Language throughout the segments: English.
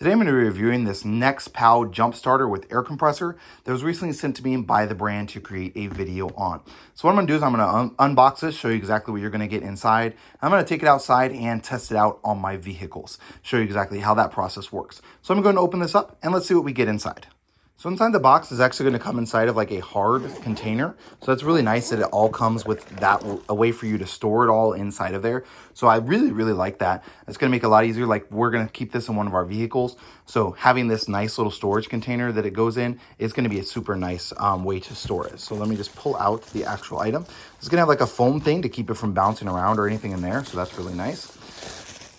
Today I'm going to be reviewing this NexPow jump starter with air compressor that was recently sent to me by the brand to create a video on. So what I'm going to do is I'm going to unbox this, show you exactly what you're going to get inside. I'm going to take it outside and test it out on my vehicles, show you exactly how that process works. So I'm going to open this up and let's see what we get inside. So inside the box is actually going to come inside of like a hard container. So that's really nice that it all comes with that, a way for you to store it all inside of there. So I really like that. It's going to make it a lot easier. Like we're going to keep this in one of our vehicles. So having this nice little storage container that it goes in is going to be a super nice way to store it. So let me just pull out the actual item. It's going to have like a foam thing to keep it from bouncing around or anything in there. So that's really nice.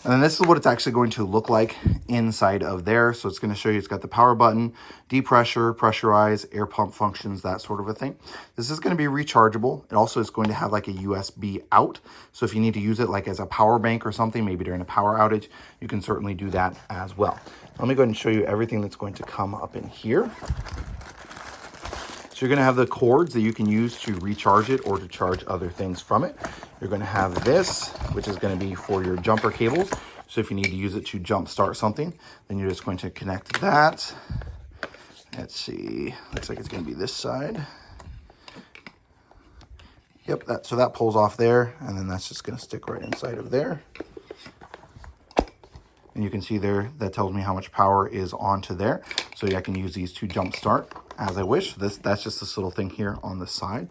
And then this is what it's actually going to look like inside of there. So it's going to show you, it's got the power button, depressure, pressurize, air pump functions, that sort of a thing. This is going to be rechargeable. It also is going to have like a USB out. So if you need to use it like as a power bank or something, maybe during a power outage, you can certainly do that as well. Let me go ahead and show you everything that's going to come up in here. So you're going to have the cords that you can use to recharge it or to charge other things from it. You're going to have this, which is going to be for your jumper cables. So if you need to use it to jump start something, then you're just going to connect that. Let's see, looks like it's going to be this side. Yep, so that pulls off there, and then that's just going to stick right inside of there. And you can see there, that tells me how much power is onto there. So I can use these to jump start as I wish. That's just this little thing here on the side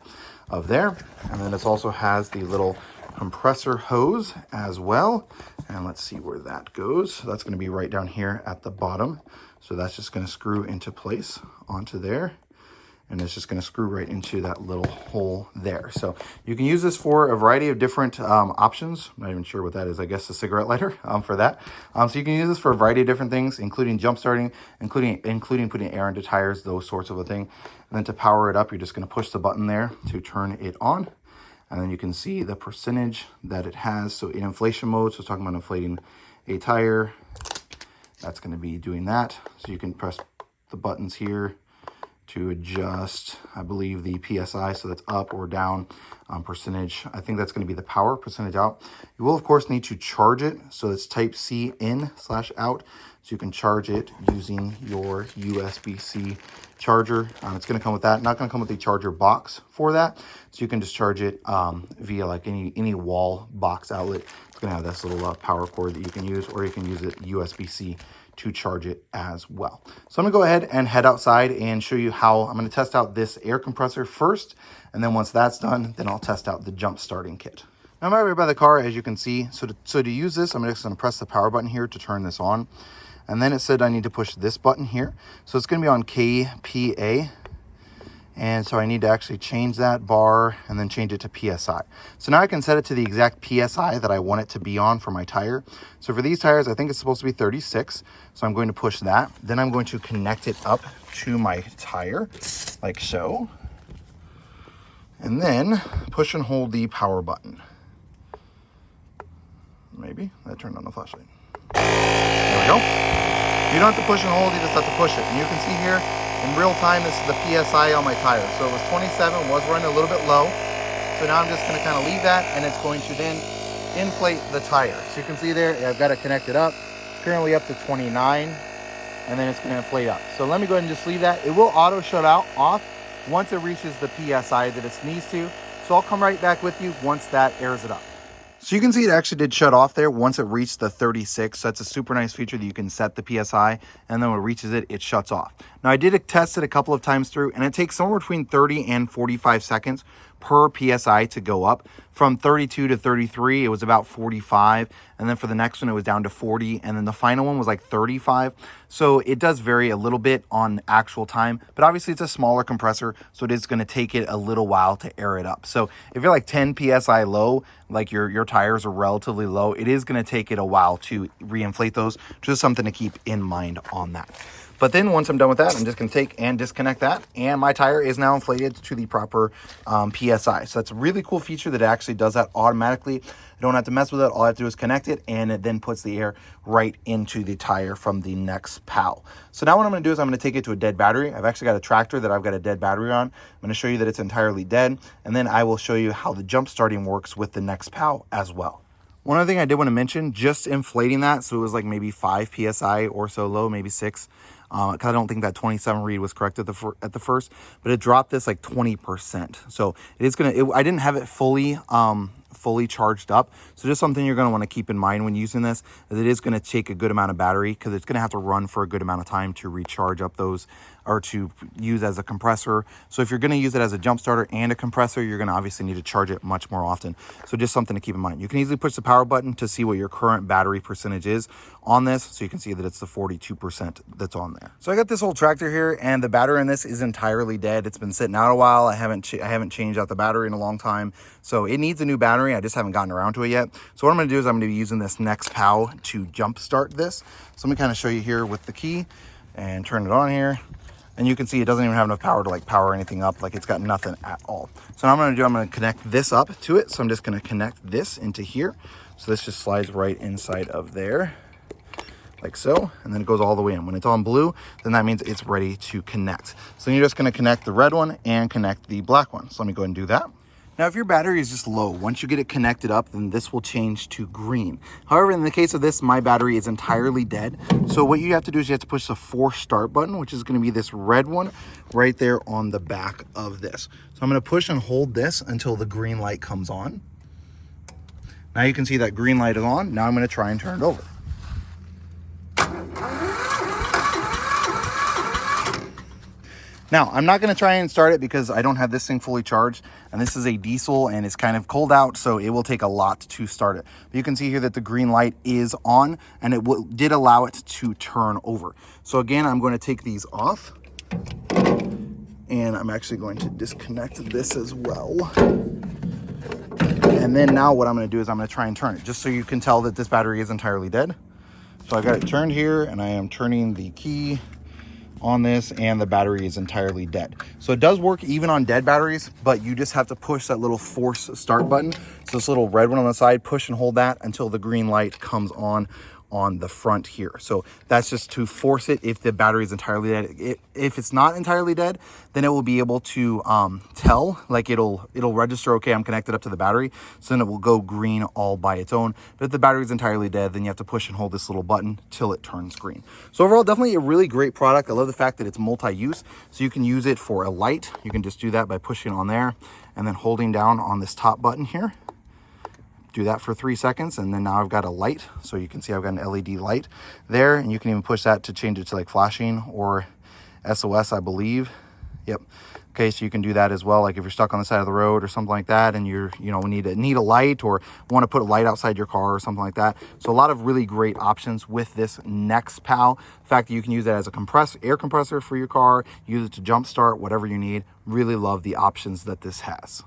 of there. And then it also has the little compressor hose as well. And let's see where that goes. So that's going to be right down here at the bottom. So that's just going to screw into place onto there. And it's just going to screw right into that little hole there. So you can use this for a variety of different options. I'm not even sure what that is. I guess a cigarette lighter for that. So you can use this for a variety of different things, including jump starting, including putting air into tires, those sorts of a thing. And then to power it up, you're just going to push the button there to turn it on. And then you can see the percentage that it has. So in inflation mode, so it's talking about inflating a tire, that's going to be doing that. So you can press the buttons here to adjust, I believe, the PSI, so that's up or down percentage. I think that's going to be the power percentage out. You will, of course, need to charge it. So it's type C in/out. So you can charge it using your USB-C charger. It's going to come with that. Not going to come with a charger box for that. So you can just charge it via like any wall box outlet. It's going to have this little power cord that you can use, or you can use it USB-C to charge it as well. So I'm gonna go ahead and head outside and show you how I'm gonna test out this air compressor first. And then once that's done, then I'll test out the jump starting kit. Now I'm right by the car, as you can see. So to use this, I'm just gonna press the power button here to turn this on. And then it said I need to push this button here. So it's gonna be on KPA. And so I need to actually change that bar and then change it to PSI. So now I can set it to the exact PSI that I want it to be on for my tire. So for these tires, I think it's supposed to be 36. So I'm going to push that. Then I'm going to connect it up to my tire, like so. And then push and hold the power button. Maybe that turned on the flashlight. There we go. You don't have to push and hold, you just have to push it. And you can see here, in real time, this is the PSI on my tire. So it was 27, was running a little bit low. So now I'm just gonna kind of leave that, and it's going to then inflate the tire. So you can see there, I've got it connected up, currently up to 29, and then it's gonna inflate up. So let me go ahead and just leave that. It will auto shut off once it reaches the PSI that it needs to. So I'll come right back with you once that airs it up. So you can see it actually did shut off there once it reached the 36. So that's a super nice feature that you can set the PSI, and then when it reaches it, it shuts off. Now I did test it a couple of times through, and it takes somewhere between 30 and 45 seconds per PSI to go up. From 32 to 33, it was about 45. And then for the next one, it was down to 40. And then the final one was like 35. So it does vary a little bit on actual time, but obviously it's a smaller compressor. So it is going to take it a little while to air it up. So if you're like 10 PSI low, like your tires are relatively low, it is going to take it a while to reinflate those. Just something to keep in mind on that. But then once I'm done with that, I'm just going to take and disconnect that. And my tire is now inflated to the proper PSI. So that's a really cool feature that actually does that automatically. I don't have to mess with it. All I have to do is connect it, and it then puts the air right into the tire from the NexPow. So now what I'm going to do is I'm going to take it to a dead battery. I've actually got a tractor that I've got a dead battery on. I'm going to show you that it's entirely dead. And then I will show you how the jump starting works with the NexPow as well. One other thing I did want to mention, just inflating that, so it was like maybe 5 psi or so low, maybe 6. Because I don't think that 27 read was correct at the first, but it dropped this like 20%. So it is gonna. I didn't have it fully charged up, so just something you're gonna want to keep in mind when using this, is it is gonna take a good amount of battery, because it's gonna have to run for a good amount of time to recharge up those, or to use as a compressor. So if you're gonna use it as a jump starter and a compressor, you're gonna obviously need to charge it much more often. So just something to keep in mind. You can easily push the power button to see what your current battery percentage is on this, so you can see that it's the 42% that's on there. So I got this old tractor here, and the battery in this is entirely dead. It's been sitting out a while. I haven't changed out the battery in a long time, so it needs a new battery. I just haven't gotten around to it yet. So what I'm gonna do is I'm gonna be using this NexPow to jump start this. So let me kind of show you here with the key and turn it on here. And you can see it doesn't even have enough power to like power anything up. Like, it's got nothing at all. So now I'm gonna connect this up to it. So I'm just gonna connect this into here. So this just slides right inside of there, like so, and then it goes all the way in. When it's on blue, then that means it's ready to connect. So you're just gonna connect the red one and connect the black one. So let me go ahead and do that. Now, if your battery is just low, once you get it connected up, then this will change to green. However, in the case of this, my battery is entirely dead. So what you have to do is you have to push the force start button, which is gonna be this red one right there on the back of this. So I'm gonna push and hold this until the green light comes on. Now you can see that green light is on. Now I'm gonna try and turn it over. Now, I'm not going to try and start it because I don't have this thing fully charged, and this is a diesel and it's kind of cold out, so it will take a lot to start it. But you can see here that the green light is on, and it did allow it to turn over. So again, I'm going to take these off, and I'm actually going to disconnect this as well. And then now what I'm going to do is I'm going to try and turn it, just so you can tell that this battery is entirely dead. So I got it turned here, and I am turning the key on this, and the battery is entirely dead. So it does work even on dead batteries, but you just have to push that little force start button. So this little red one on the side, push and hold that until the green light comes on the front here. So that's just to force it if the battery is entirely dead. If it's not entirely dead, then it will be able to tell, like it'll register, okay, I'm connected up to the battery. So then it will go green all by its own. But if the battery is entirely dead, then you have to push and hold this little button till it turns green. So overall, definitely a really great product. I love the fact that it's multi-use. So you can use it for a light. You can just do that by pushing on there and then holding down on this top button here. Do that for 3 seconds, and then now I've got a light. So you can see I've got an LED light there, and you can even push that to change it to like flashing or SOS, I believe. Yep. Okay, so you can do that as well. Like if you're stuck on the side of the road or something like that, and you're, need a light, or want to put a light outside your car or something like that. So a lot of really great options with this NexPow. The fact that you can use that as a air compressor for your car, use it to jump start, whatever you need. Really love the options that this has.